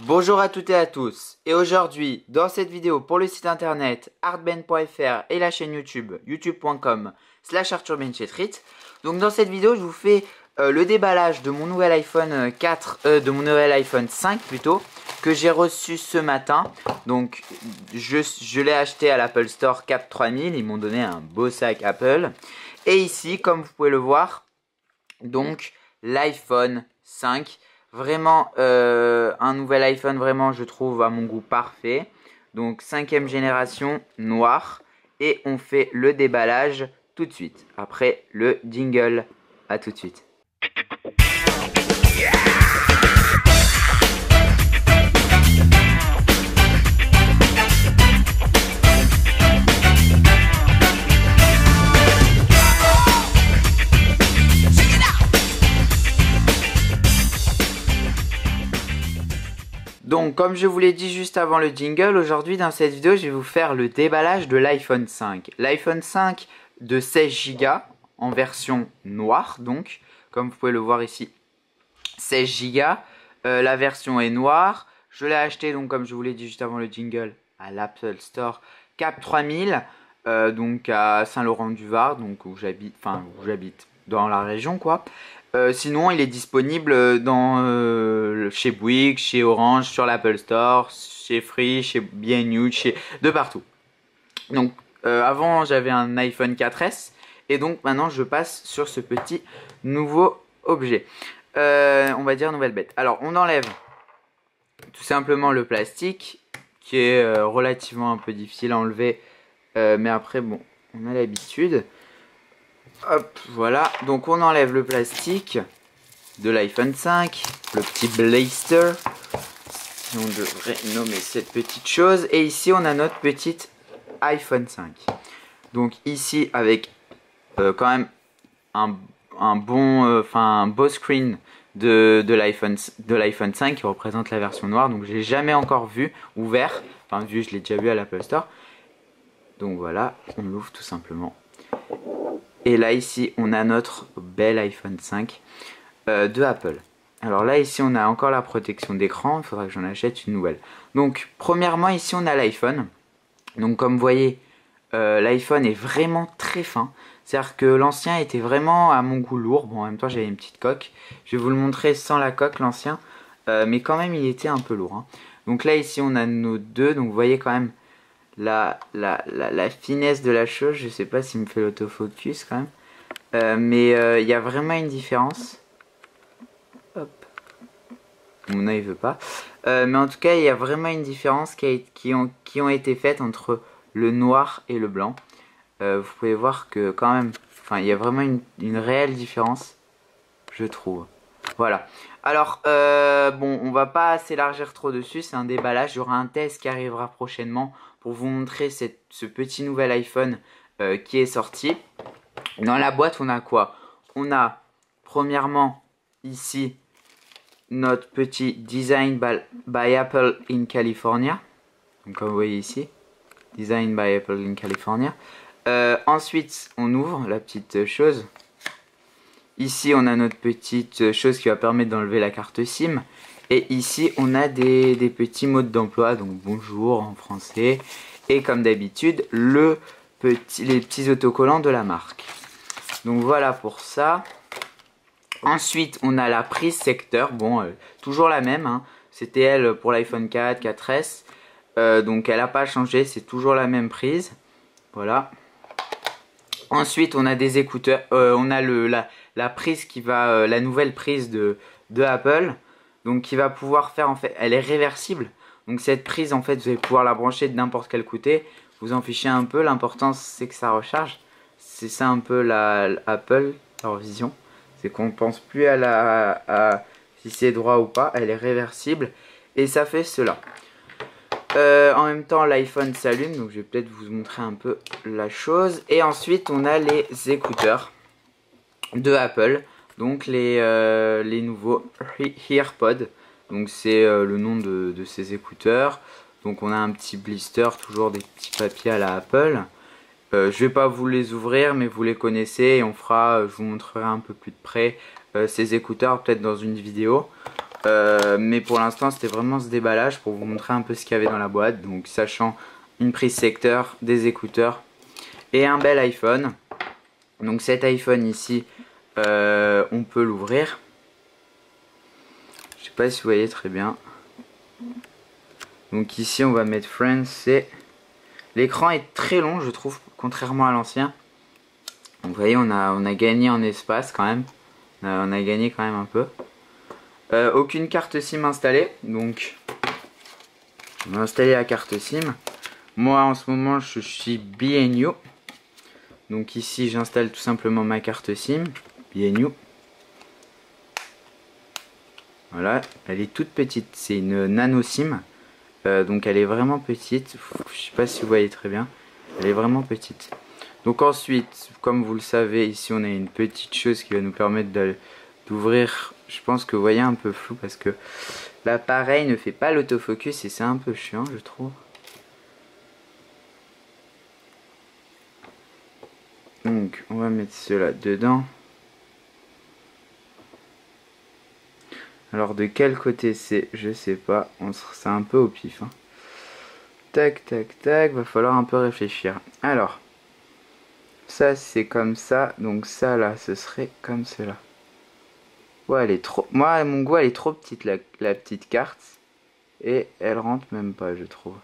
Bonjour à toutes et à tous, et aujourd'hui, dans cette vidéo pour le site internet artben.fr et la chaîne YouTube, youtube.com/arthurbenchetrit. Donc dans cette vidéo, je vous fais le déballage de mon nouvel iPhone 5 plutôt, que j'ai reçu ce matin. Donc je l'ai acheté à l'Apple Store Cap 3000, ils m'ont donné un beau sac Apple. Et ici, comme vous pouvez le voir, donc l'iPhone 5. Vraiment un nouvel iPhone, vraiment je trouve à mon goût parfait. Donc 5e génération noir. Et on fait le déballage tout de suite. Après le jingle. À tout de suite. Donc comme je vous l'ai dit juste avant le jingle, aujourd'hui dans cette vidéo je vais vous faire le déballage de l'iPhone 5. L'iPhone 5 de 16 Go en version noire, donc comme vous pouvez le voir ici, 16 Go. La version est noire. Je l'ai acheté donc comme je vous l'ai dit juste avant le jingle à l'Apple Store Cap 3000, donc à Saint-Laurent-du-Var, donc où j'habite dans la région quoi. Sinon, il est disponible chez Bouygues, chez Orange, sur l'Apple Store, chez Free, chez B&U, de partout. Donc, avant, j'avais un iPhone 4S. Et donc, maintenant, je passe sur ce petit nouveau objet. On va dire nouvelle bête. Alors, on enlève tout simplement le plastique, qui est relativement un peu difficile à enlever. Mais après, bon, on a l'habitude. Hop, voilà, donc on enlève le plastique de l'iPhone 5, le petit blister, si on devrait nommer cette petite chose. Et ici on a notre petite iPhone 5. Donc ici avec quand même un beau screen de l'iPhone 5 qui représente la version noire. Donc j'ai jamais encore ouvert, je l'ai déjà vu à l'Apple Store. Donc voilà, on l'ouvre tout simplement. Et là ici on a notre bel iPhone 5 de Apple. Alors là ici on a encore la protection d'écran, il faudra que j'en achète une nouvelle. Donc premièrement ici on a l'iPhone. Donc comme vous voyez l'iPhone est vraiment très fin. C'est-à-dire que l'ancien était vraiment à mon goût lourd. Bon en même temps j'avais une petite coque. Je vais vous le montrer sans la coque l'ancien. Mais quand même il était un peu lourd. Hein. Donc là ici on a nos deux. Donc vous voyez quand même la finesse de la chose. Je sais pas s'il me fait l'autofocus quand même. Mais il y a vraiment une différence. Hop. Mon œil veut pas. Mais en tout cas, il y a vraiment une différence qui ont été faites entre le noir et le blanc. Vous pouvez voir que quand même, il y a vraiment une réelle différence, je trouve. Voilà. Alors, bon, on va pas s'élargir trop dessus, c'est un déballage. Il y aura un test qui arrivera prochainement pour vous montrer ce petit nouvel iPhone qui est sorti. Dans la boîte, on a quoi? On a, premièrement, ici, notre petit Design by Apple in California. Donc, comme vous voyez ici, Design by Apple in California. Ensuite, on ouvre la petite chose. Ici, on a notre petite chose qui va permettre d'enlever la carte SIM. Et ici, on a des petits modes d'emploi. Donc, bonjour en français. Et comme d'habitude, les petits autocollants de la marque. Donc, voilà pour ça. Ensuite, on a la prise secteur. Bon, toujours la même. Hein. C'était elle pour l'iPhone 4, 4S. Donc, elle n'a pas changé. C'est toujours la même prise. Voilà. Ensuite, on a des écouteurs. On a la prise qui va, la nouvelle prise de Apple, donc qui va pouvoir faire en fait, elle est réversible. Donc cette prise en fait, vous allez pouvoir la brancher de n'importe quel côté. Vous en fichez un peu. L'important c'est que ça recharge. C'est ça un peu Apple, leur vision. C'est qu'on ne pense plus à si c'est droit ou pas. Elle est réversible et ça fait cela. En même temps l'iPhone s'allume, donc je vais peut-être vous montrer un peu la chose. Et ensuite on a les écouteurs de Apple, donc les nouveaux EarPods. Donc c'est le nom de ces écouteurs. Donc on a un petit blister, toujours des petits papiers à la Apple. Je vais pas vous les ouvrir mais vous les connaissez et je vous montrerai un peu plus de près ces écouteurs peut-être dans une vidéo. Mais pour l'instant c'était vraiment ce déballage pour vous montrer un peu ce qu'il y avait dans la boîte. Donc sachant une prise secteur, des écouteurs et un bel iPhone. Donc cet iPhone ici, on peut l'ouvrir. Je sais pas si vous voyez très bien. Donc ici on va mettre Friends. L'écran est très long je trouve, contrairement à l'ancien. Donc vous voyez on a gagné en espace quand même. On a gagné quand même un peu. Aucune carte SIM installée. Donc on va installer la carte SIM. Moi en ce moment je suis BNU. Donc ici j'installe tout simplement ma carte SIM. BNU. Voilà, elle est toute petite. C'est une nano SIM. Donc elle est vraiment petite. Je sais pas si vous voyez très bien. Elle est vraiment petite. Donc ensuite, comme vous le savez, ici on a une petite chose qui va nous permettre d'ouvrir. Je pense que vous voyez un peu flou parce que l'appareil ne fait pas l'autofocus et c'est un peu chiant je trouve. Donc on va mettre cela dedans. Alors de quel côté c'est, je sais pas, c'est un peu au pif. Hein. Tac tac tac, va falloir un peu réfléchir. Alors, ça c'est comme ça, donc ça là ce serait comme cela. Ouais, elle est trop. Moi, à mon goût, elle est trop petite la petite carte. Et elle rentre même pas, je trouve.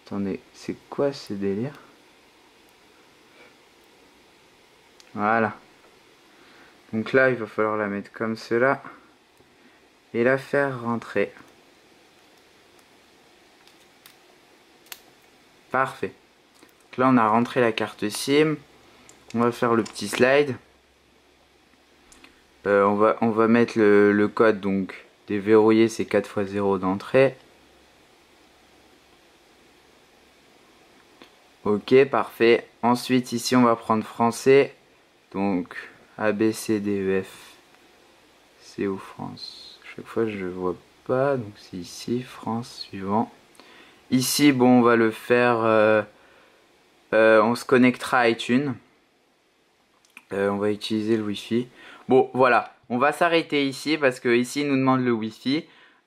Attendez, c'est quoi ce délire? Voilà. Donc là, il va falloir la mettre comme cela. Et la faire rentrer. Parfait. Donc là, on a rentré la carte SIM. On va faire le petit slide. On va mettre le code, donc déverrouiller, c'est 4x0 d'entrée. Ok, parfait. Ensuite, ici, on va prendre français. Donc, A, B, C, D, E, F. C'est où France? Chaque fois, je vois pas. Donc, c'est ici, France, suivant. Ici, bon, on va le faire. On se connectera à iTunes. On va utiliser le Wi-Fi. Bon, voilà. On va s'arrêter ici parce que ici, il nous demande le Wi-Fi.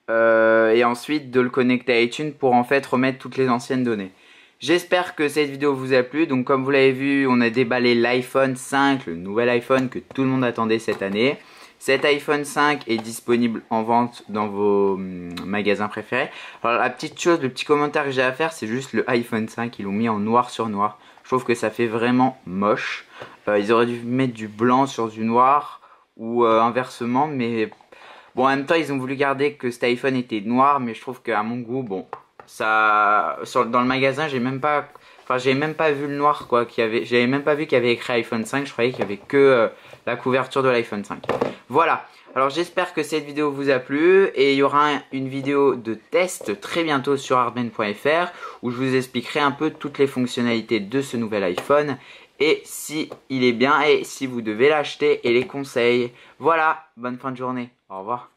Et ensuite, de le connecter à iTunes pour en fait remettre toutes les anciennes données. J'espère que cette vidéo vous a plu. Donc comme vous l'avez vu, on a déballé l'iPhone 5, le nouvel iPhone que tout le monde attendait cette année. Cet iPhone 5 est disponible en vente dans vos magasins préférés. Alors la petite chose, le petit commentaire que j'ai à faire, c'est juste le iPhone 5, ils l'ont mis en noir sur noir. Je trouve que ça fait vraiment moche. Ils auraient dû mettre du blanc sur du noir ou inversement, mais bon, en même temps ils ont voulu garder que cet iPhone était noir, mais je trouve qu'à mon goût, bon, ça, dans le magasin, j'ai même pas vu le noir quoi, j'avais même pas vu qu'il y avait écrit iPhone 5, je croyais qu'il y avait que la couverture de l'iPhone 5. Voilà, alors j'espère que cette vidéo vous a plu et il y aura une vidéo de test très bientôt sur hardman.fr où je vous expliquerai un peu toutes les fonctionnalités de ce nouvel iPhone et si il est bien et si vous devez l'acheter et les conseils. Voilà, bonne fin de journée, au revoir.